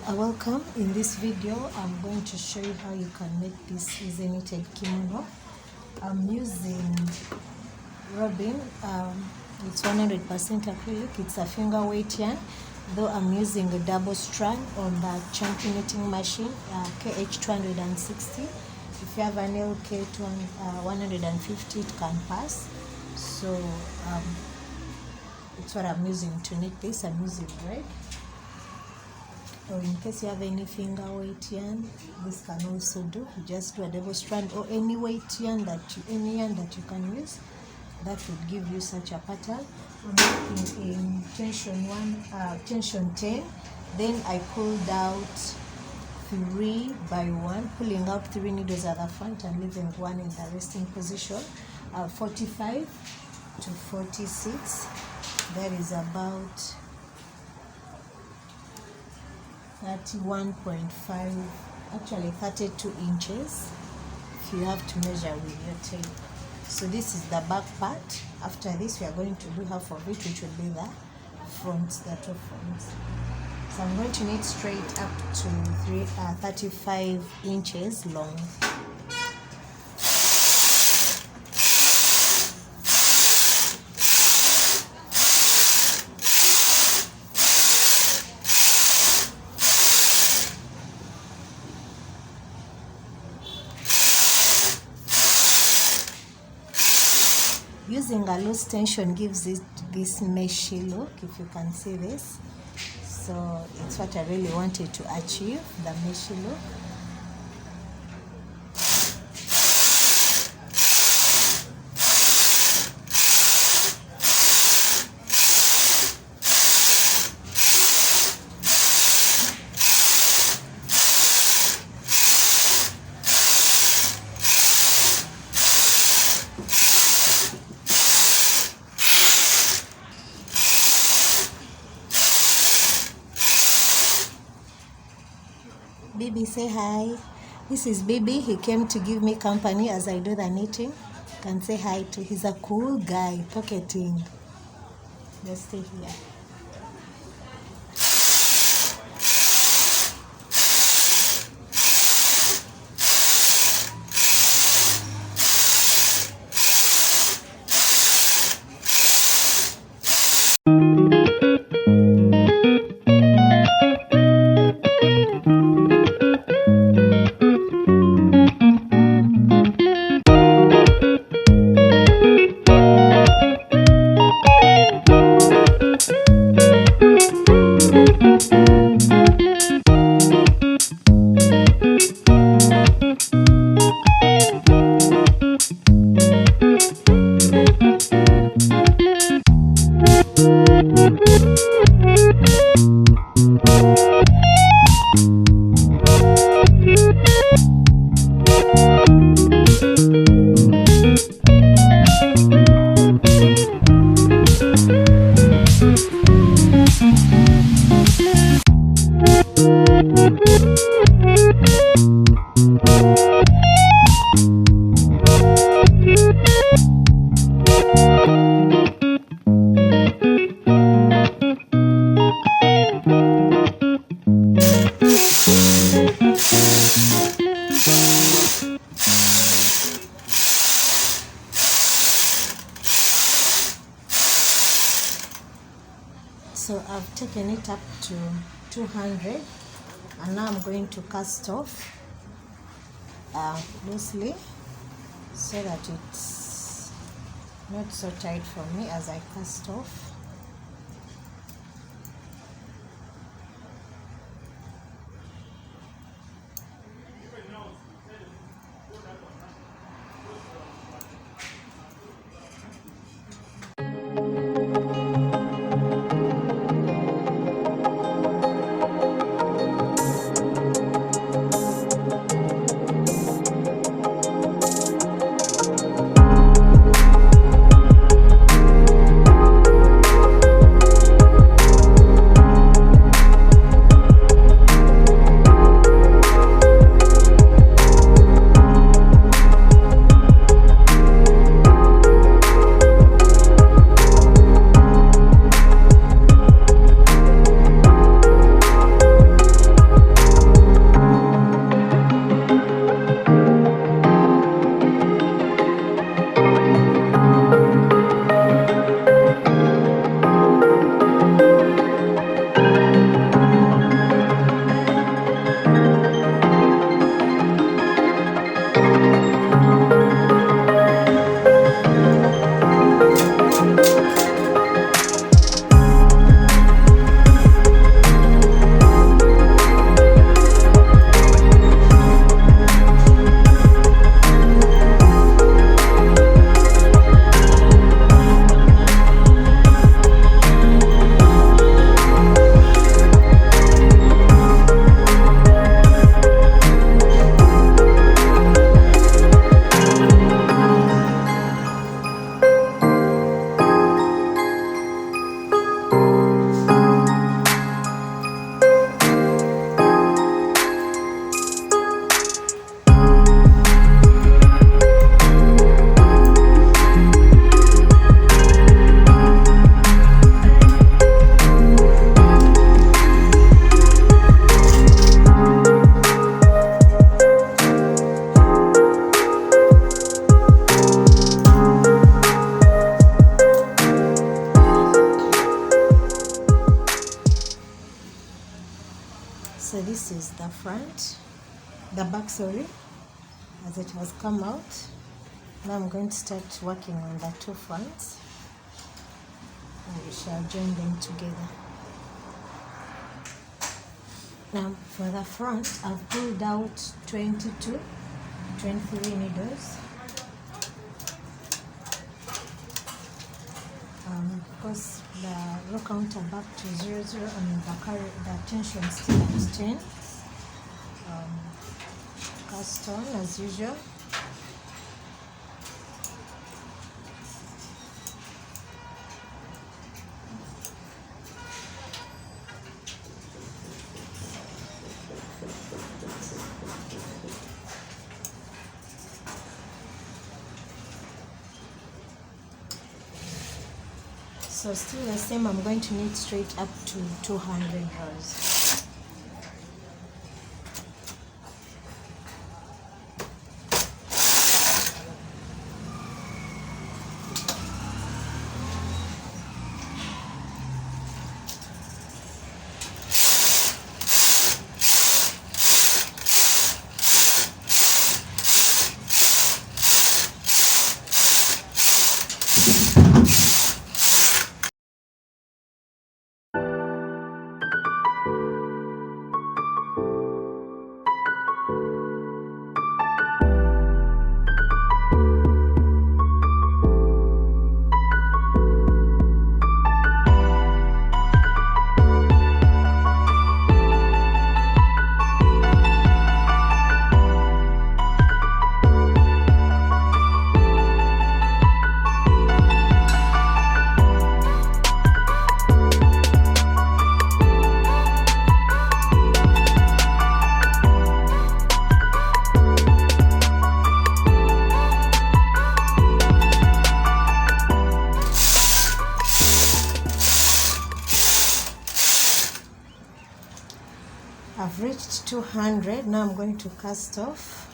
Welcome. In this video I'm going to show you how you can make this easy knitted kimono. I'm using robin. It's 100% acrylic. It's a finger weight yarn, though I'm using a double strand on the chunky knitting machine, KH260. If you have an LK 150, it can pass. So it's what I'm using to knit this. I'm using red. Or in case you have any finger weight yarn, this can also do. You just do a double strand or any weight yarn any yarn that you can use. That would give you such a pattern. I'm working in tension 10. Then I pulled out 3 by 1, pulling out 3 needles at the front and leaving 1 in the resting position. 45 to 46. That is about 31.5, actually 32 inches if you have to measure with your tape. So this is the back part. After this we are going to do half of it, which will be the front, the top front. So I'm going to knit straight up to 35 inches long. Using a loose tension gives it this meshy look, if you can see this. So it's what I really wanted to achieve, the meshy look. Baby, say hi. This is Baby. He came to give me company as I do the knitting. You can say hi to. He's a cool guy. Pocketing. Just stay here. So I've taken it up to 200 and now I'm going to cast off loosely so that it's not so tight for me as I cast off. So this is the front, the back, sorry, as it has come out. Now I'm going to start working on the two fronts, and we shall join them together. Now for the front, I've pulled out 22, 23 needles. Because the row counter back to 0, 0, and the tension still at 10. Cast on as usual. So still the same, I'm going to knit straight up to 200 rows. I've reached 200. Now I'm going to cast off.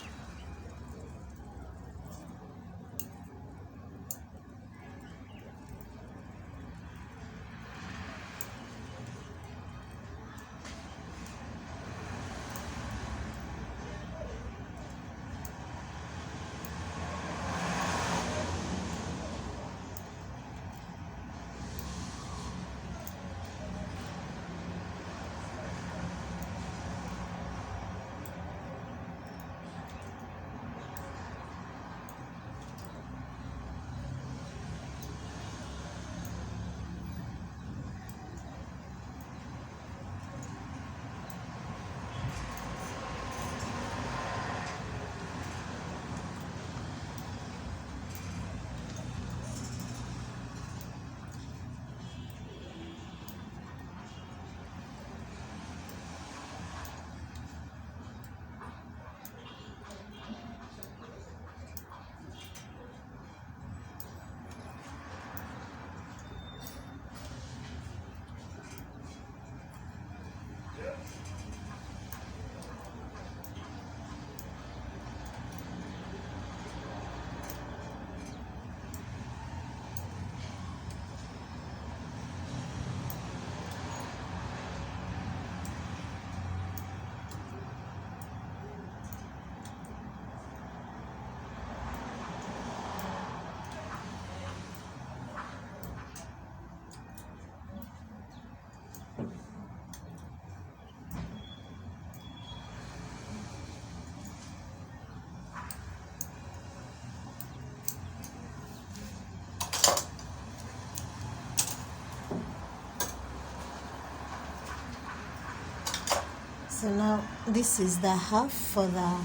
So now this is the half for the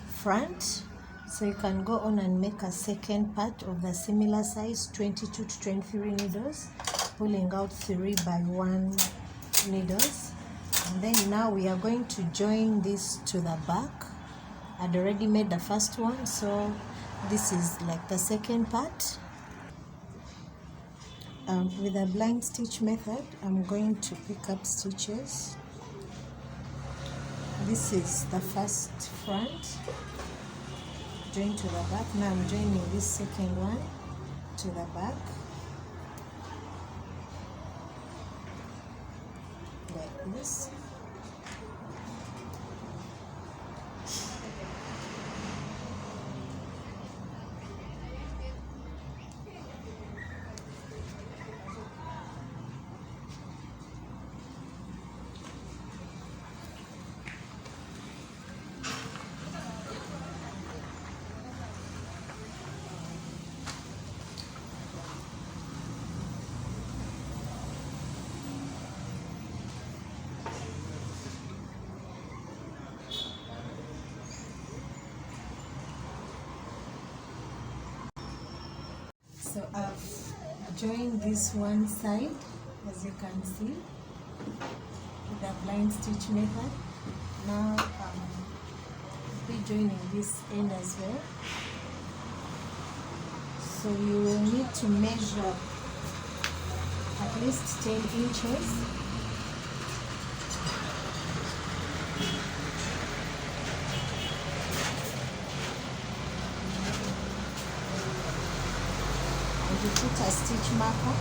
front. So you can go on and make a second part of the similar size, 22 to 23 needles, pulling out 3 by 1 needles. And then now we are going to join this to the back. I'd already made the first one, so this is like the second part. With a blind stitch method, I'm going to pick up stitches. This is the first front, join to the back. Now I'm joining this second one to the back, like this. So I've joined this one side, as you can see, with the blind stitch method. Now I'll be joining this end as well. So you will need to measure at least 10 inches. And you put a stitch marker.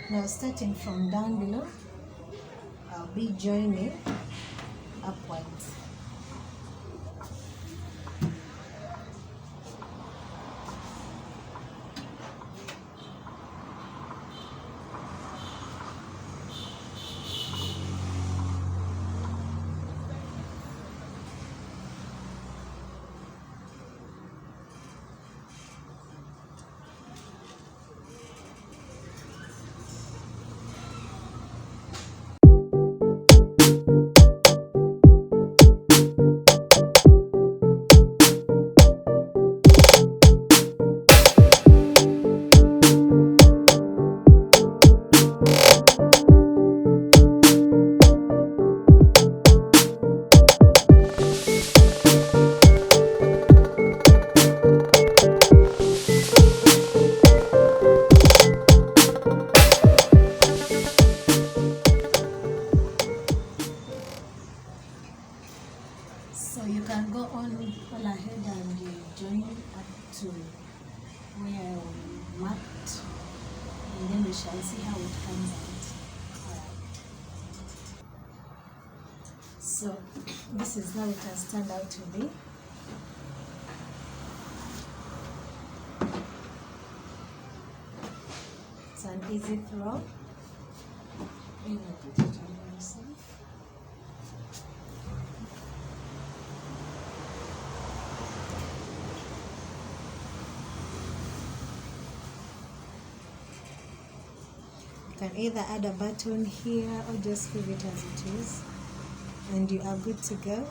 Now starting from down below, I'll be joining upwards. So you can go on all ahead and join up to where we marked, and then we shall see how it comes out. So this is how it has turned out to be. It's an easy throw. You can put it on yourself. You can either add a button here or just leave it as it is, and you are good to go.